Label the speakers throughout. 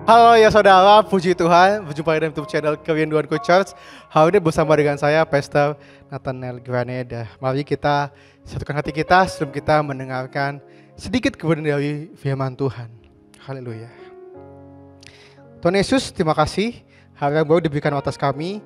Speaker 1: Halo ya saudara, puji Tuhan, berjumpa di YouTube channel Kerinduanku Church. Hari ini bersama dengan saya, Pastor Nathanael Graneda. Mari kita satukan hati kita sebelum kita mendengarkan sedikit kebenaran dari firman Tuhan. Haleluya. Tuhan Yesus, terima kasih hari yang baru diberikan atas kami.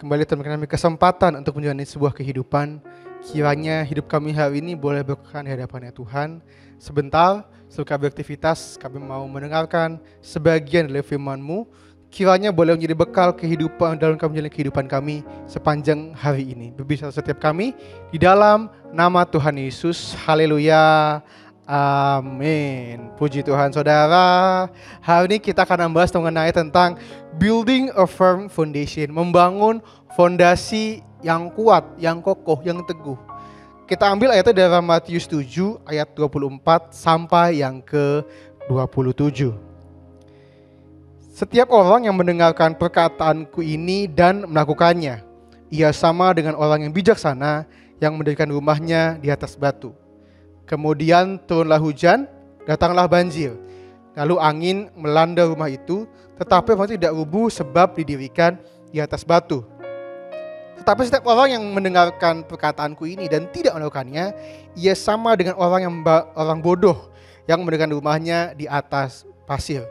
Speaker 1: Kembali Tuhan memberikan kami kesempatan untuk menjalani sebuah kehidupan. Kiranya hidup kami hari ini boleh berkenan di hadapan Tuhan. Sebentar, sebelum beraktivitas, kami mau mendengarkan sebagian dari firman-Mu. Kiranya boleh menjadi bekal kehidupan dalam kami menjalani kehidupan kami sepanjang hari ini. Berbicara setiap kami di dalam nama Tuhan Yesus. Haleluya. Amin. Puji Tuhan saudara. Hari ini kita akan membahas mengenai tentang building a firm foundation. Membangun fondasi yang kuat, yang kokoh, yang teguh. Kita ambil ayatnya dari Matius 7 ayat 24 sampai yang ke-27. Setiap orang yang mendengarkan perkataanku ini dan melakukannya, ia sama dengan orang yang bijaksana yang mendirikan rumahnya di atas batu. Kemudian turunlah hujan, datanglah banjir. Lalu angin melanda rumah itu, tetapi rumah itu tidak rubuh sebab didirikan di atas batu. Tetapi setiap orang yang mendengarkan perkataanku ini dan tidak melakukannya, ia sama dengan orang bodoh yang mendirikan rumahnya di atas pasir.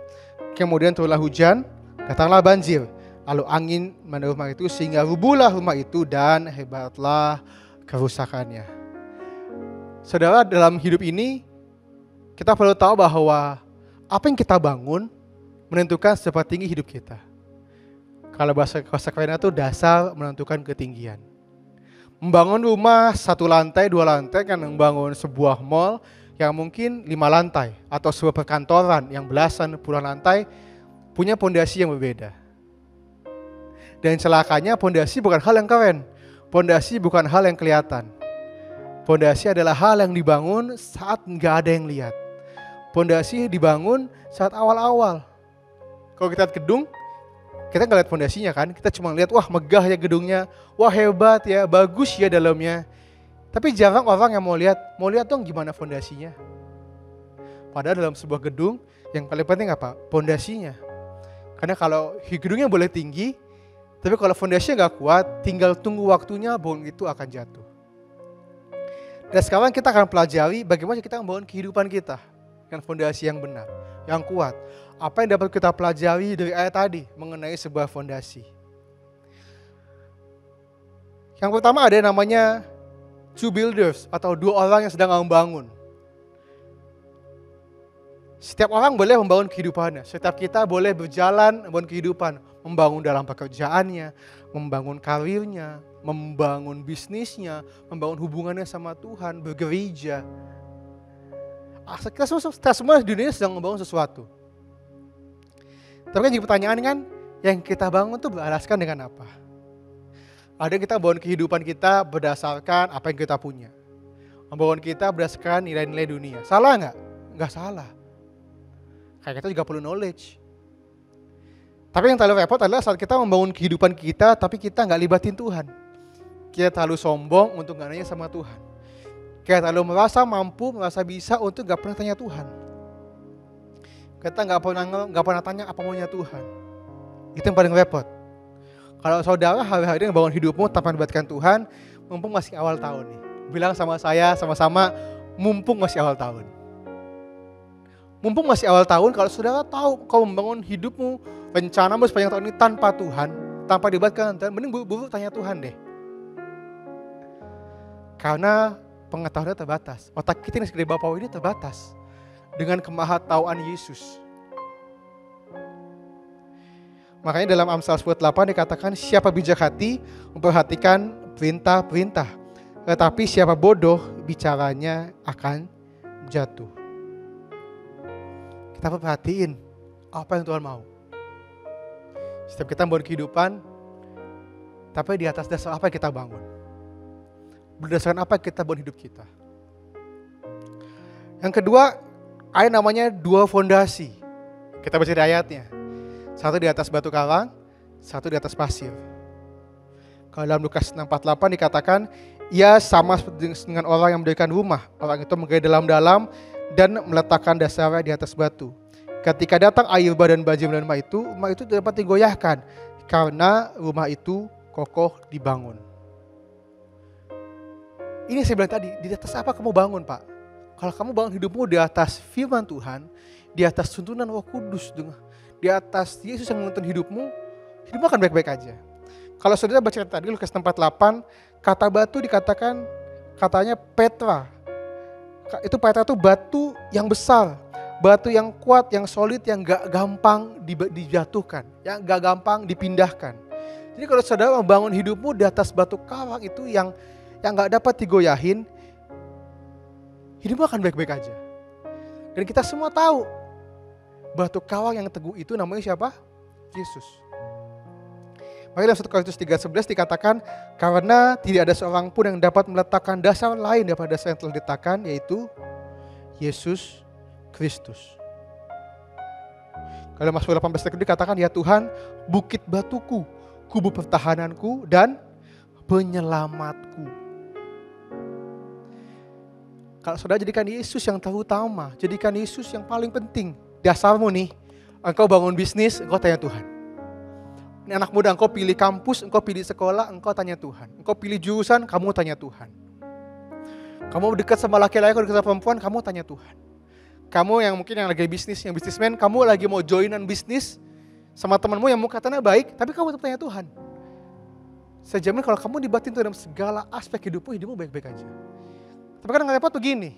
Speaker 1: Kemudian turunlah hujan, datanglah banjir. Lalu angin melanda rumah itu sehingga rubuhlah rumah itu dan hebatlah kerusakannya. Saudara, dalam hidup ini kita perlu tahu bahwa apa yang kita bangun menentukan seberapa tinggi hidup kita. Kalau bahasa kerennya itu dasar menentukan ketinggian. Membangun rumah 1 lantai, 2 lantai kan membangun sebuah mall yang mungkin 5 lantai. Atau sebuah perkantoran yang belasan puluhan lantai punya pondasi yang berbeda. Dan celakanya pondasi bukan hal yang keren. Pondasi bukan hal yang kelihatan. Pondasi adalah hal yang dibangun saat nggak ada yang lihat. Pondasi dibangun saat awal-awal. Kalau kita lihat gedung, kita nggak lihat fondasinya kan, kita cuma lihat wah megah ya gedungnya, wah hebat ya, bagus ya dalamnya. Tapi jarang orang yang mau lihat dong gimana fondasinya. Padahal dalam sebuah gedung yang paling penting apa? Fondasinya. Karena kalau gedungnya boleh tinggi, tapi kalau fondasinya nggak kuat, tinggal tunggu waktunya bangun itu akan jatuh. Dan sekarang kita akan pelajari bagaimana kita membangun kehidupan kita dengan fondasi yang benar, yang kuat. Apa yang dapat kita pelajari dari ayat tadi mengenai sebuah fondasi. Yang pertama ada namanya two builders atau 2 orang yang sedang membangun. Setiap orang boleh membangun kehidupannya. Setiap kita boleh berjalan membangun kehidupan. Membangun dalam pekerjaannya, membangun karirnya, membangun bisnisnya, membangun hubungannya sama Tuhan, bergereja. Kita semua di dunia sedang membangun sesuatu. Tapi kan jadi pertanyaan kan, yang kita bangun tuh beralaskan dengan apa? Ada yang kita bangun kehidupan kita berdasarkan apa yang kita punya. Membangun kita berdasarkan nilai-nilai dunia. Salah nggak? Nggak salah. Kayak kita juga perlu knowledge. Tapi yang terlalu repot adalah saat kita membangun kehidupan kita, tapi kita nggak libatin Tuhan. Kita terlalu sombong untuk nggak nanya sama Tuhan. Kita terlalu merasa mampu, merasa bisa untuk nggak pernah tanya Tuhan. Kita nggak pernah tanya apa maunya Tuhan. Itu yang paling repot. Kalau saudara hari-hari ngebangun hidupmu tanpa melibatkan Tuhan, mumpung masih awal tahun nih. Bilang sama saya sama-sama, mumpung masih awal tahun. Mumpung masih awal tahun, kalau saudara tahu kau membangun hidupmu, rencanamu sepanjang tahun ini tanpa Tuhan, tanpa dilibatkan Tuhan, mending buru-buru tanya Tuhan deh. Karena pengetahuannya terbatas. Otak kita yang segede Bapak ini terbatas dengan kemahatauan Yesus. Makanya dalam Amsal 10:8 dikatakan siapa bijak hati memperhatikan perintah-perintah, tetapi siapa bodoh bicaranya akan jatuh. Kita perhatiin apa yang Tuhan mau. Setiap kita membangun kehidupan, tapi di atas dasar apa yang kita bangun? Berdasarkan apa yang kita bangun hidup kita? Yang kedua, ada namanya 2 fondasi. Kita baca di ayatnya. 1 di atas batu karang, 1 di atas pasir. Kalau dalam Lukas 6:48 dikatakan, ia sama seperti dengan orang yang mendirikan rumah. Orang itu menggali dalam-dalam dan meletakkan dasarnya di atas batu. Ketika datang air bah dan banjir melanda rumah itu dapat digoyahkan karena rumah itu kokoh dibangun. Ini saya bilang tadi, di atas apa kamu bangun, Pak? Kalau kamu bangun hidupmu di atas firman Tuhan, di atas tuntunan Roh Kudus, di atas Yesus yang menuntun hidupmu akan baik-baik aja. Kalau saudara baca tadi Lukas 4:8, kata batu dikatakan katanya Petra. Itu Petra itu batu yang besar, batu yang kuat, yang solid, yang gak gampang dijatuhkan, yang gak gampang dipindahkan. Jadi kalau saudara membangun hidupmu di atas batu karang itu yang gak dapat digoyahin, hidupmu akan baik-baik aja. Dan kita semua tahu batu karang yang teguh itu namanya siapa? Yesus. Makanya dalam 1 Korintus 3:11 dikatakan, karena tidak ada seorang pun yang dapat meletakkan dasar lain daripada dasar yang telah diletakkan, yaitu Yesus Kristus. Kalau Mazmur 18 dikatakan, ya Tuhan, bukit batuku, kubu pertahananku dan penyelamatku. Kalau saudara jadikan Yesus yang terutama, jadikan Yesus yang paling penting. Dasarmu nih, engkau bangun bisnis, engkau tanya Tuhan. Ini anak muda, engkau pilih kampus, engkau pilih sekolah, engkau tanya Tuhan. Engkau pilih jurusan, kamu tanya Tuhan. Kamu dekat sama laki-laki, dekat sama perempuan, kamu tanya Tuhan. Kamu yang mungkin yang lagi bisnis, yang bisnismen, kamu lagi mau joinan bisnis sama temanmu yang mau katanya baik, tapi kamu tetap tanya Tuhan. Saya jamin kalau kamu dibatin dalam segala aspek hidupmu baik-baik aja. Tapi kan repot begini.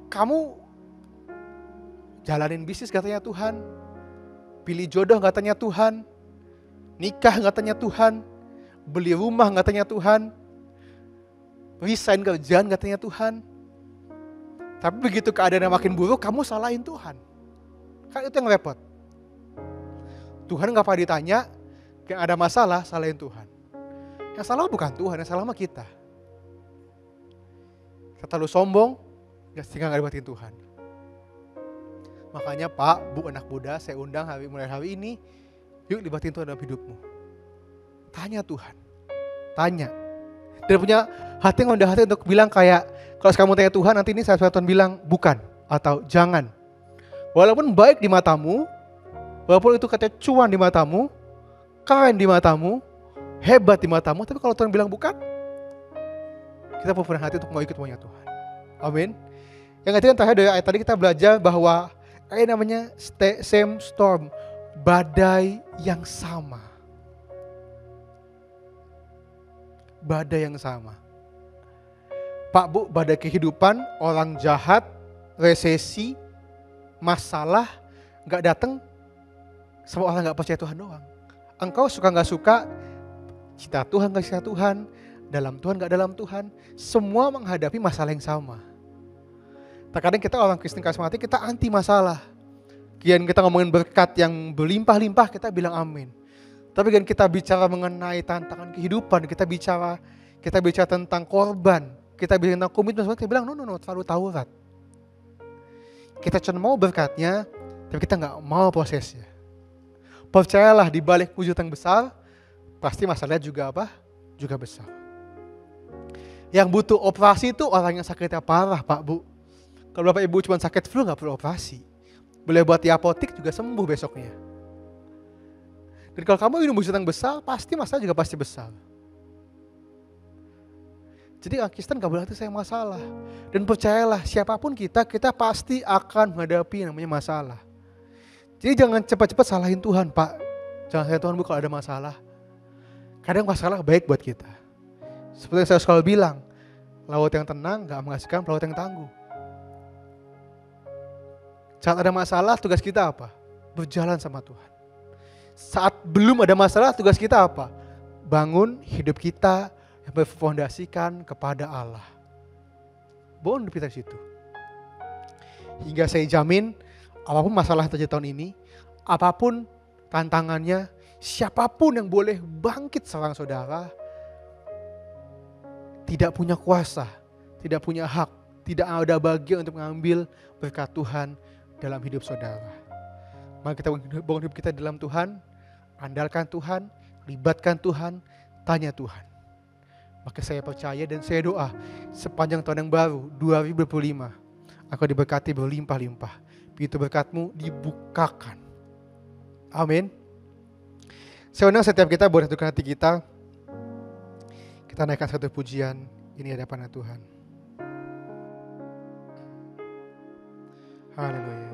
Speaker 1: Kamu jalanin bisnis katanya Tuhan, pilih jodoh nggak tanya Tuhan, nikah nggak tanya Tuhan, beli rumah nggak tanya Tuhan, resign kerjaan nggak tanya Tuhan. Tapi begitu keadaan makin buruk, kamu salahin Tuhan. Kan itu yang repot. Tuhan nggak pernah ditanya, yang ada masalah salahin Tuhan. Yang salah bukan Tuhan, yang salah mah kita. Kita terlalu sombong, sehingga nggak dibatin Tuhan. Makanya Pak, Bu, anak muda, saya undang mulai hari ini, yuk libatin Tuhan dalam hidupmu. Tanya Tuhan, tanya. Dan punya hati yang rendah hati untuk bilang kayak, kalau kamu tanya Tuhan, nanti ini saya Tuhan bilang bukan atau jangan. Walaupun baik di matamu, walaupun itu katanya cuan di matamu, keren di matamu, hebat di matamu, tapi kalau Tuhan bilang bukan, kita perlu hati untuk mau ikut maunya Tuhan. Amin. Yang ketiga terakhir dari ayat tadi kita belajar bahwa namanya same storm, badai yang sama. Badai yang sama. Pak Bu, badai kehidupan, orang jahat, resesi, masalah, gak datang sama orang gak percaya Tuhan doang. Engkau suka gak suka, cinta Tuhan gak cinta Tuhan, dalam Tuhan gak dalam Tuhan, semua menghadapi masalah yang sama. Terkadang kita orang Kristen karismatik, kita anti masalah. Kian kita ngomongin berkat yang berlimpah-limpah, kita bilang amin. Tapi kan kita bicara mengenai tantangan kehidupan, kita bicara tentang korban, kita bicara tentang komitmen, kita bilang no, terlalu Taurat. Kita cuma mau berkatnya, tapi kita nggak mau prosesnya. Percayalah, di balik wujud yang besar, pasti masalahnya juga apa? Juga besar. Yang butuh operasi itu orang yang sakitnya parah, Pak Bu. Kalau Bapak Ibu cuma sakit flu nggak perlu operasi. Boleh buat di apotik juga sembuh besoknya. Dan kalau kamu minum wujud yang besar, pasti masalah juga pasti besar. Jadi orang Kristen gak boleh saya masalah. Dan percayalah, siapapun kita pasti akan menghadapi namanya masalah. Jadi jangan cepat-cepat salahin Tuhan, Pak. Jangan salahin Tuhan Bu kalau ada masalah. Kadang masalah baik buat kita. Seperti yang saya selalu bilang, laut yang tenang gak menghasilkan laut yang tangguh. Saat ada masalah, tugas kita apa? Berjalan sama Tuhan. Saat belum ada masalah, tugas kita apa? Bangun hidup kita yang berfondasikan kepada Allah. Bangun hidup kita di situ. Hingga saya jamin, apapun masalah yang terjadi tahun ini, apapun tantangannya, siapapun yang boleh bangkit seorang saudara, tidak punya kuasa, tidak punya hak, tidak ada bagian untuk mengambil berkat Tuhan dalam hidup saudara. Maka kita bangun hidup kita dalam Tuhan, andalkan Tuhan, libatkan Tuhan, tanya Tuhan. Maka saya percaya dan saya doa sepanjang tahun yang baru 2025, Aku diberkati berlimpah-limpah. Pintu berkat-Mu dibukakan. Amin. Saya undang setiap kita boleh satukan hati kita. Kita naikkan satu pujian ini hadapan Tuhan. Haleluya.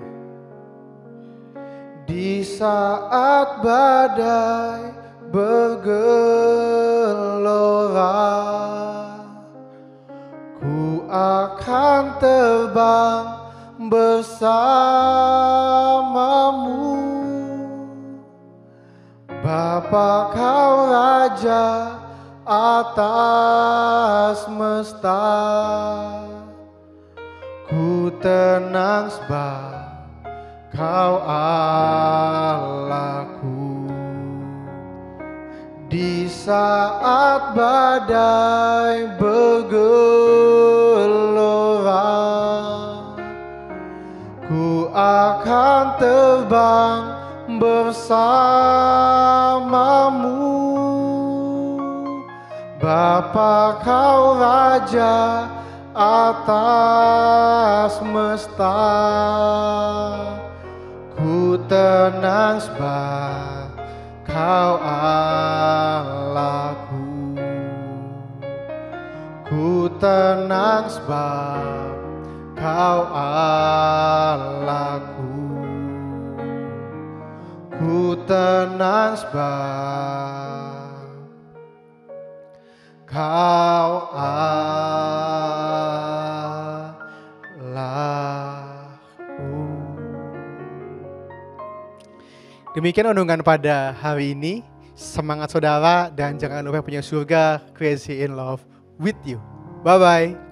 Speaker 1: Di saat badai bergelora, ku akan terbang bersamamu. Bapa, Kau Raja atas semesta, ku tenang sebab Kau Allahku. Di saat badai bergelora, ku akan terbang bersamamu. Bapa, Kau Raja atas semesta, ku tenang sebab Kau Allahku. Ku tenang sebab Kau Allahku. Ku tenang sebab Kau Allahku. Demikian renungan pada hari ini. Semangat saudara dan jangan lupa punya surga crazy in love with you. Bye-bye.